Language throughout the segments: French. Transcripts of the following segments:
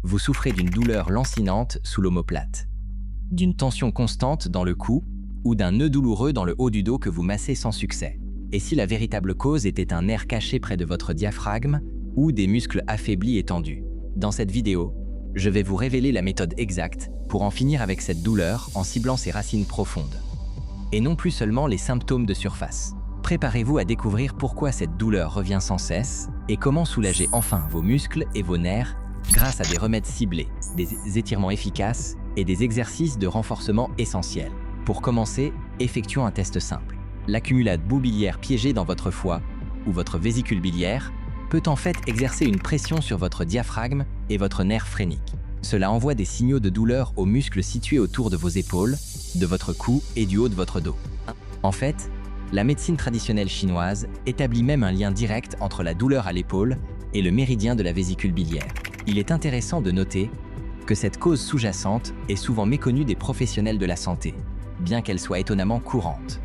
vous souffrez d'une douleur lancinante sous l'omoplate, d'une tension constante dans le cou ou d'un nœud douloureux dans le haut du dos que vous massez sans succès. Et si la véritable cause était un nerf caché près de votre diaphragme ou des muscles affaiblis et tendus? Dans cette vidéo, je vais vous révéler la méthode exacte pour en finir avec cette douleur en ciblant ses racines profondes. Et non plus seulement les symptômes de surface. Préparez-vous à découvrir pourquoi cette douleur revient sans cesse et comment soulager enfin vos muscles et vos nerfs grâce à des remèdes ciblés, des étirements efficaces et des exercices de renforcement essentiels. Pour commencer, effectuons un test simple. L'accumulate boue biliaire piégée dans votre foie ou votre vésicule biliaire peut en fait exercer une pression sur votre diaphragme et votre nerf phrénique. Cela envoie des signaux de douleur aux muscles situés autour de vos épaules, de votre cou et du haut de votre dos. En fait, la médecine traditionnelle chinoise établit même un lien direct entre la douleur à l'épaule et le méridien de la vésicule biliaire. Il est intéressant de noter que cette cause sous-jacente est souvent méconnue des professionnels de la santé, bien qu'elle soit étonnamment courante.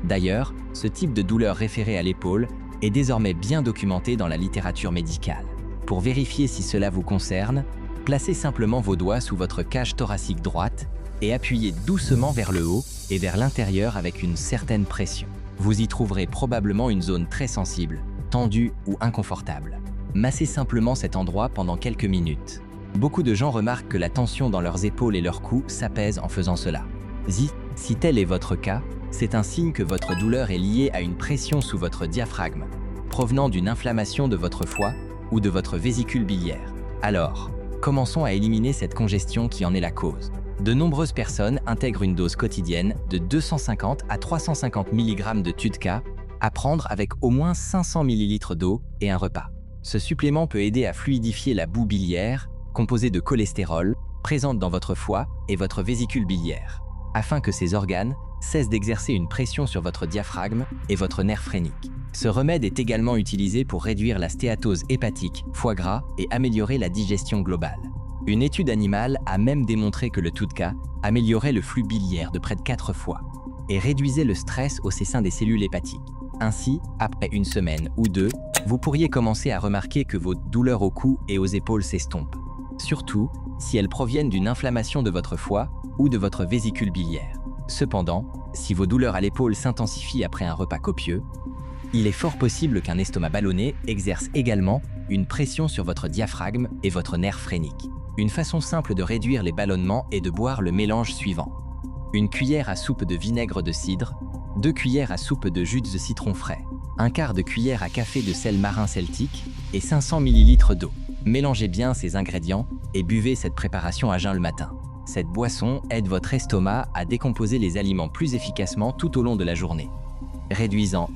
D'ailleurs, ce type de douleur référée à l'épaule est désormais bien documenté dans la littérature médicale. Pour vérifier si cela vous concerne, placez simplement vos doigts sous votre cage thoracique droite et appuyez doucement vers le haut et vers l'intérieur avec une certaine pression. Vous y trouverez probablement une zone très sensible, tendue ou inconfortable. Massez simplement cet endroit pendant quelques minutes. Beaucoup de gens remarquent que la tension dans leurs épaules et leur cou s'apaise en faisant cela. Si tel est votre cas, c'est un signe que votre douleur est liée à une pression sous votre diaphragme, provenant d'une inflammation de votre foie ou de votre vésicule biliaire. Alors, commençons à éliminer cette congestion qui en est la cause. De nombreuses personnes intègrent une dose quotidienne de 250 à 350 mg de TUDCA à prendre avec au moins 500 ml d'eau et un repas. Ce supplément peut aider à fluidifier la boue biliaire, composée de cholestérol, présente dans votre foie et votre vésicule biliaire, afin que ces organes cessent d'exercer une pression sur votre diaphragme et votre nerf phrénique. Ce remède est également utilisé pour réduire la stéatose hépatique, foie gras et améliorer la digestion globale. Une étude animale a même démontré que le TUDCA améliorait le flux biliaire de près de 4 fois et réduisait le stress au sein des cellules hépatiques. Ainsi, après une semaine ou deux, vous pourriez commencer à remarquer que vos douleurs au cou et aux épaules s'estompent, surtout si elles proviennent d'une inflammation de votre foie ou de votre vésicule biliaire. Cependant, si vos douleurs à l'épaule s'intensifient après un repas copieux, il est fort possible qu'un estomac ballonné exerce également une pression sur votre diaphragme et votre nerf phrénique. Une façon simple de réduire les ballonnements est de boire le mélange suivant. Une cuillère à soupe de vinaigre de cidre, 2 cuillères à soupe de jus de citron frais, 1/4 de cuillère à café de sel marin celtique et 500 ml d'eau. Mélangez bien ces ingrédients et buvez cette préparation à jeun le matin. Cette boisson aide votre estomac à décomposer les aliments plus efficacement tout au long de la journée, réduisant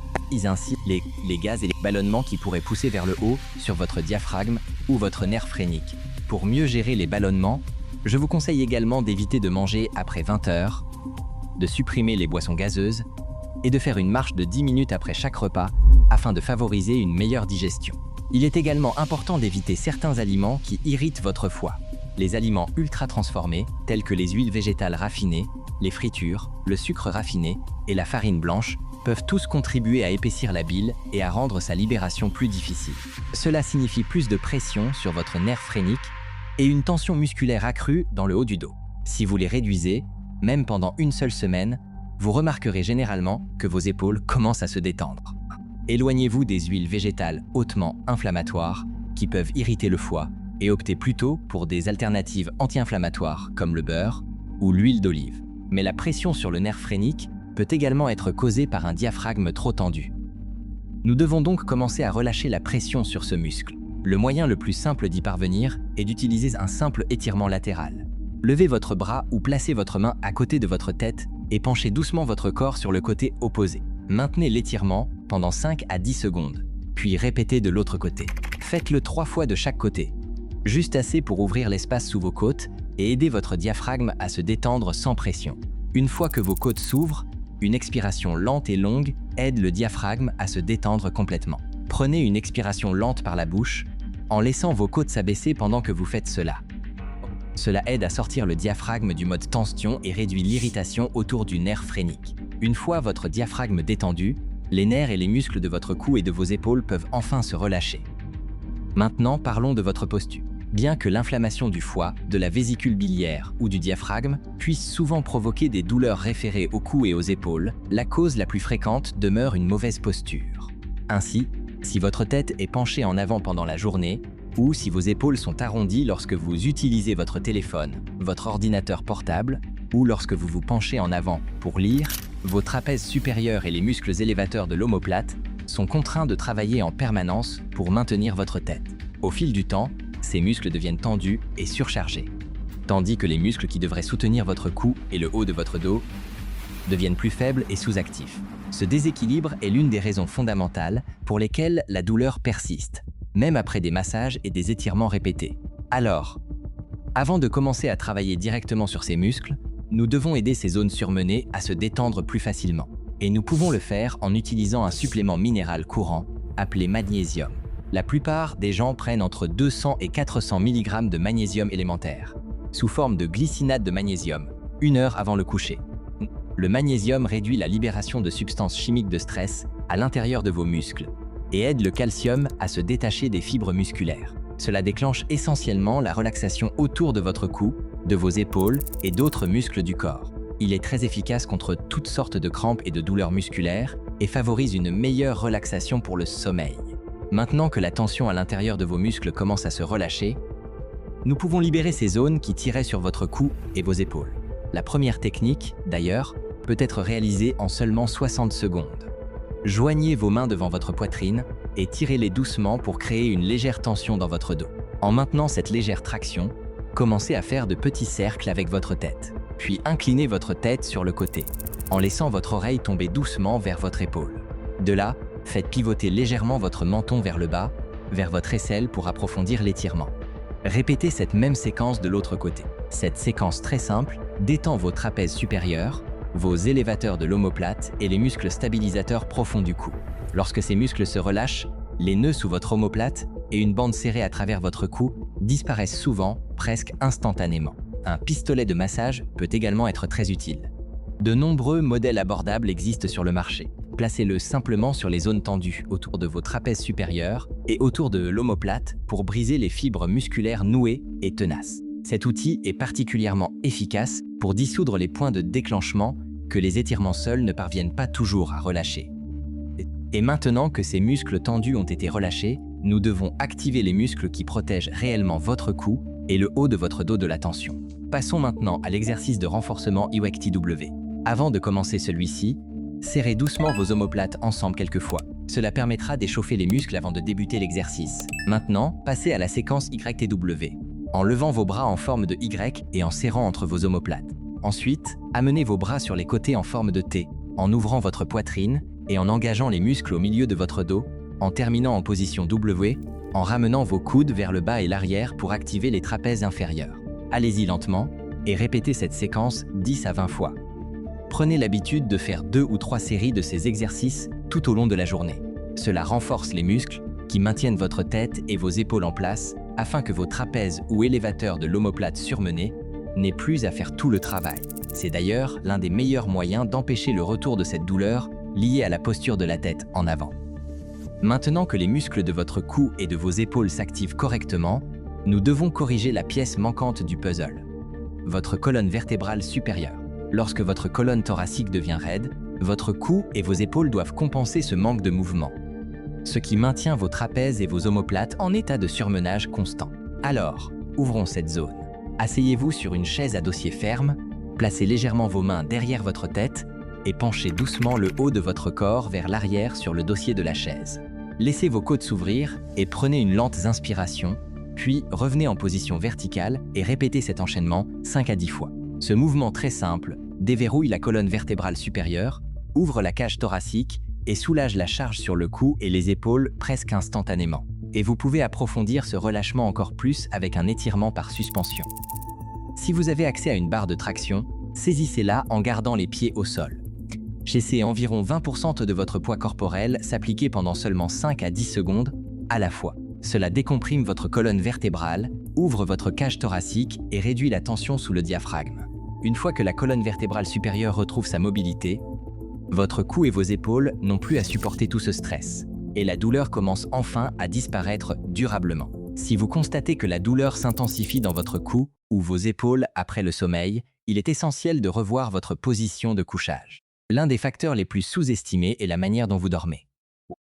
ainsi les gaz et les ballonnements qui pourraient pousser vers le haut sur votre diaphragme ou votre nerf phrénique. Pour mieux gérer les ballonnements, je vous conseille également d'éviter de manger après 20 heures, de supprimer les boissons gazeuses et de faire une marche de 10 minutes après chaque repas afin de favoriser une meilleure digestion. Il est également important d'éviter certains aliments qui irritent votre foie. Les aliments ultra transformés, tels que les huiles végétales raffinées, les fritures, le sucre raffiné et la farine blanche, peuvent tous contribuer à épaissir la bile et à rendre sa libération plus difficile. Cela signifie plus de pression sur votre nerf phrénique et une tension musculaire accrue dans le haut du dos. Si vous les réduisez, même pendant une seule semaine, vous remarquerez généralement que vos épaules commencent à se détendre. Éloignez-vous des huiles végétales hautement inflammatoires qui peuvent irriter le foie et optez plutôt pour des alternatives anti-inflammatoires comme le beurre ou l'huile d'olive. Mais la pression sur le nerf phrénique peut également être causée par un diaphragme trop tendu. Nous devons donc commencer à relâcher la pression sur ce muscle. Le moyen le plus simple d'y parvenir est d'utiliser un simple étirement latéral. Levez votre bras ou placez votre main à côté de votre tête et penchez doucement votre corps sur le côté opposé. Maintenez l'étirement pendant 5 à 10 secondes, puis répétez de l'autre côté. Faites-le 3 fois de chaque côté, juste assez pour ouvrir l'espace sous vos côtes et aider votre diaphragme à se détendre sans pression. Une fois que vos côtes s'ouvrent, une expiration lente et longue aide le diaphragme à se détendre complètement. Prenez une expiration lente par la bouche, en laissant vos côtes s'abaisser pendant que vous faites cela. Cela aide à sortir le diaphragme du mode tension et réduit l'irritation autour du nerf phrénique. Une fois votre diaphragme détendu, les nerfs et les muscles de votre cou et de vos épaules peuvent enfin se relâcher. Maintenant, parlons de votre posture. Bien que l'inflammation du foie, de la vésicule biliaire ou du diaphragme puisse souvent provoquer des douleurs référées au cou et aux épaules, la cause la plus fréquente demeure une mauvaise posture. Ainsi, si votre tête est penchée en avant pendant la journée, ou si vos épaules sont arrondies lorsque vous utilisez votre téléphone, votre ordinateur portable, ou lorsque vous vous penchez en avant pour lire, vos trapèzes supérieurs et les muscles élévateurs de l'omoplate sont contraints de travailler en permanence pour maintenir votre tête. Au fil du temps, ces muscles deviennent tendus et surchargés, tandis que les muscles qui devraient soutenir votre cou et le haut de votre dos deviennent plus faibles et sous-actifs. Ce déséquilibre est l'une des raisons fondamentales pour lesquelles la douleur persiste, même après des massages et des étirements répétés. Alors, avant de commencer à travailler directement sur ces muscles, nous devons aider ces zones surmenées à se détendre plus facilement. Et nous pouvons le faire en utilisant un supplément minéral courant appelé magnésium. La plupart des gens prennent entre 200 et 400 mg de magnésium élémentaire, sous forme de glycinate de magnésium, 1 heure avant le coucher. Le magnésium réduit la libération de substances chimiques de stress à l'intérieur de vos muscles et aide le calcium à se détacher des fibres musculaires. Cela déclenche essentiellement la relaxation autour de votre cou, de vos épaules et d'autres muscles du corps. Il est très efficace contre toutes sortes de crampes et de douleurs musculaires et favorise une meilleure relaxation pour le sommeil. Maintenant que la tension à l'intérieur de vos muscles commence à se relâcher, nous pouvons libérer ces zones qui tiraient sur votre cou et vos épaules. La première technique, d'ailleurs, peut être réalisée en seulement 60 secondes. Joignez vos mains devant votre poitrine et tirez-les doucement pour créer une légère tension dans votre dos. En maintenant cette légère traction, commencez à faire de petits cercles avec votre tête. Puis inclinez votre tête sur le côté, en laissant votre oreille tomber doucement vers votre épaule. De là, faites pivoter légèrement votre menton vers le bas, vers votre aisselle pour approfondir l'étirement. Répétez cette même séquence de l'autre côté. Cette séquence très simple détend vos trapèzes supérieurs, vos élévateurs de l'omoplate et les muscles stabilisateurs profonds du cou. Lorsque ces muscles se relâchent, les nœuds sous votre omoplate et une bande serrée à travers votre cou disparaissent souvent, presque instantanément. Un pistolet de massage peut également être très utile. De nombreux modèles abordables existent sur le marché. Placez-le simplement sur les zones tendues autour de vos trapèzes supérieurs et autour de l'omoplate pour briser les fibres musculaires nouées et tenaces. Cet outil est particulièrement efficace pour dissoudre les points de déclenchement que les étirements seuls ne parviennent pas toujours à relâcher. Et maintenant que ces muscles tendus ont été relâchés, nous devons activer les muscles qui protègent réellement votre cou et le haut de votre dos de la tension. Passons maintenant à l'exercice de renforcement IWEC-TW. Avant de commencer celui-ci, serrez doucement vos omoplates ensemble quelques fois. Cela permettra d'échauffer les muscles avant de débuter l'exercice. Maintenant, passez à la séquence YTW, en levant vos bras en forme de Y et en serrant entre vos omoplates. Ensuite, amenez vos bras sur les côtés en forme de T, en ouvrant votre poitrine et en engageant les muscles au milieu de votre dos, en terminant en position W, en ramenant vos coudes vers le bas et l'arrière pour activer les trapèzes inférieurs. Allez-y lentement et répétez cette séquence 10 à 20 fois. Prenez l'habitude de faire 2 ou 3 séries de ces exercices tout au long de la journée. Cela renforce les muscles qui maintiennent votre tête et vos épaules en place afin que vos trapèzes ou élévateurs de l'omoplate surmenés n'aient plus à faire tout le travail. C'est d'ailleurs l'un des meilleurs moyens d'empêcher le retour de cette douleur liée à la posture de la tête en avant. Maintenant que les muscles de votre cou et de vos épaules s'activent correctement, nous devons corriger la pièce manquante du puzzle, votre colonne vertébrale supérieure. Lorsque votre colonne thoracique devient raide, votre cou et vos épaules doivent compenser ce manque de mouvement, ce qui maintient vos trapèzes et vos omoplates en état de surmenage constant. Alors, ouvrons cette zone. Asseyez-vous sur une chaise à dossier ferme, placez légèrement vos mains derrière votre tête et penchez doucement le haut de votre corps vers l'arrière sur le dossier de la chaise. Laissez vos côtes s'ouvrir et prenez une lente inspiration, puis revenez en position verticale et répétez cet enchaînement 5 à 10 fois. Ce mouvement très simple déverrouille la colonne vertébrale supérieure, ouvre la cage thoracique et soulage la charge sur le cou et les épaules presque instantanément. Et vous pouvez approfondir ce relâchement encore plus avec un étirement par suspension. Si vous avez accès à une barre de traction, saisissez-la en gardant les pieds au sol. Laissez environ 20% de votre poids corporel s'appliquer pendant seulement 5 à 10 secondes à la fois. Cela décomprime votre colonne vertébrale, ouvre votre cage thoracique et réduit la tension sous le diaphragme. Une fois que la colonne vertébrale supérieure retrouve sa mobilité, votre cou et vos épaules n'ont plus à supporter tout ce stress, et la douleur commence enfin à disparaître durablement. Si vous constatez que la douleur s'intensifie dans votre cou ou vos épaules après le sommeil, il est essentiel de revoir votre position de couchage. L'un des facteurs les plus sous-estimés est la manière dont vous dormez.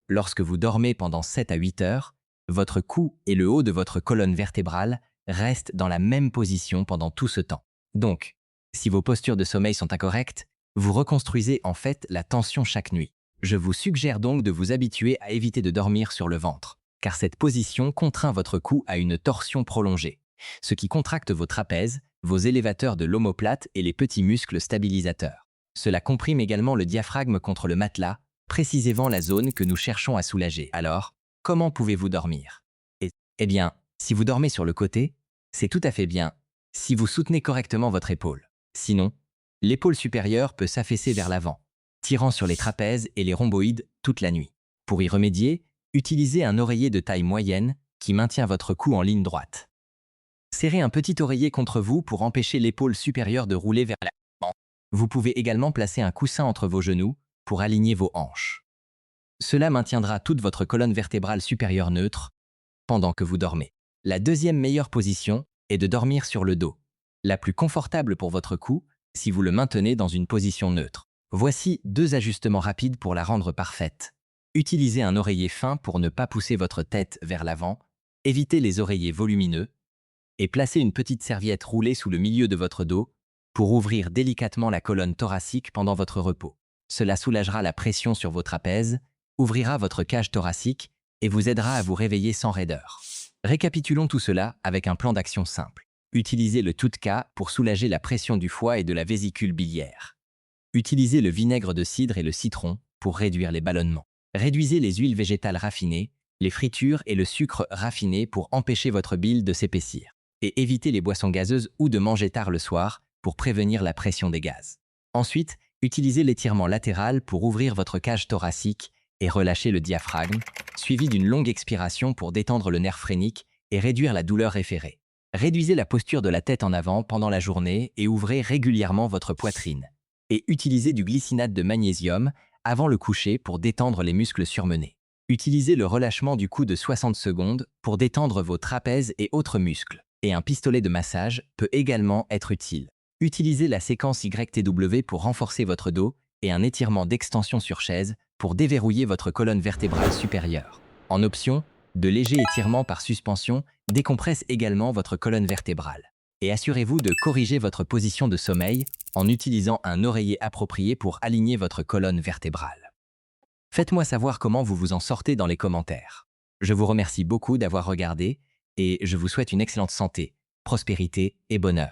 Lorsque vous dormez pendant 7 à 8 heures, votre cou et le haut de votre colonne vertébrale restent dans la même position pendant tout ce temps. Donc, si vos postures de sommeil sont incorrectes, vous reconstruisez en fait la tension chaque nuit. Je vous suggère donc de vous habituer à éviter de dormir sur le ventre, car cette position contraint votre cou à une torsion prolongée, ce qui contracte vos trapèzes, vos élévateurs de l'omoplate et les petits muscles stabilisateurs. Cela comprime également le diaphragme contre le matelas, précisément la zone que nous cherchons à soulager. Alors, comment pouvez-vous dormir? Eh bien, si vous dormez sur le côté, c'est tout à fait bien si vous soutenez correctement votre épaule. Sinon, l'épaule supérieure peut s'affaisser vers l'avant, tirant sur les trapèzes et les rhomboïdes toute la nuit. Pour y remédier, utilisez un oreiller de taille moyenne qui maintient votre cou en ligne droite. Serrez un petit oreiller contre vous pour empêcher l'épaule supérieure de rouler vers l'avant. Vous pouvez également placer un coussin entre vos genoux pour aligner vos hanches. Cela maintiendra toute votre colonne vertébrale supérieure neutre pendant que vous dormez. La deuxième meilleure position est de dormir sur le dos, la plus confortable pour votre cou si vous le maintenez dans une position neutre. Voici 2 ajustements rapides pour la rendre parfaite. Utilisez un oreiller fin pour ne pas pousser votre tête vers l'avant, évitez les oreillers volumineux et placez une petite serviette roulée sous le milieu de votre dos pour ouvrir délicatement la colonne thoracique pendant votre repos. Cela soulagera la pression sur vos trapèzes, ouvrira votre cage thoracique et vous aidera à vous réveiller sans raideur. Récapitulons tout cela avec un plan d'action simple. Utilisez le TUDCA pour soulager la pression du foie et de la vésicule biliaire. Utilisez le vinaigre de cidre et le citron pour réduire les ballonnements. Réduisez les huiles végétales raffinées, les fritures et le sucre raffiné pour empêcher votre bile de s'épaissir. Et évitez les boissons gazeuses ou de manger tard le soir pour prévenir la pression des gaz. Ensuite, utilisez l'étirement latéral pour ouvrir votre cage thoracique et relâcher le diaphragme, suivi d'une longue expiration pour détendre le nerf phrénique et réduire la douleur référée. Réduisez la posture de la tête en avant pendant la journée et ouvrez régulièrement votre poitrine. Et utilisez du glycinate de magnésium avant le coucher pour détendre les muscles surmenés. Utilisez le relâchement du cou de 60 secondes pour détendre vos trapèzes et autres muscles. Et un pistolet de massage peut également être utile. Utilisez la séquence YTW pour renforcer votre dos et un étirement d'extension sur chaise pour déverrouiller votre colonne vertébrale supérieure. En option, de légers étirements par suspension décompressent également votre colonne vertébrale. Et assurez-vous de corriger votre position de sommeil en utilisant un oreiller approprié pour aligner votre colonne vertébrale. Faites-moi savoir comment vous vous en sortez dans les commentaires. Je vous remercie beaucoup d'avoir regardé et je vous souhaite une excellente santé, prospérité et bonheur.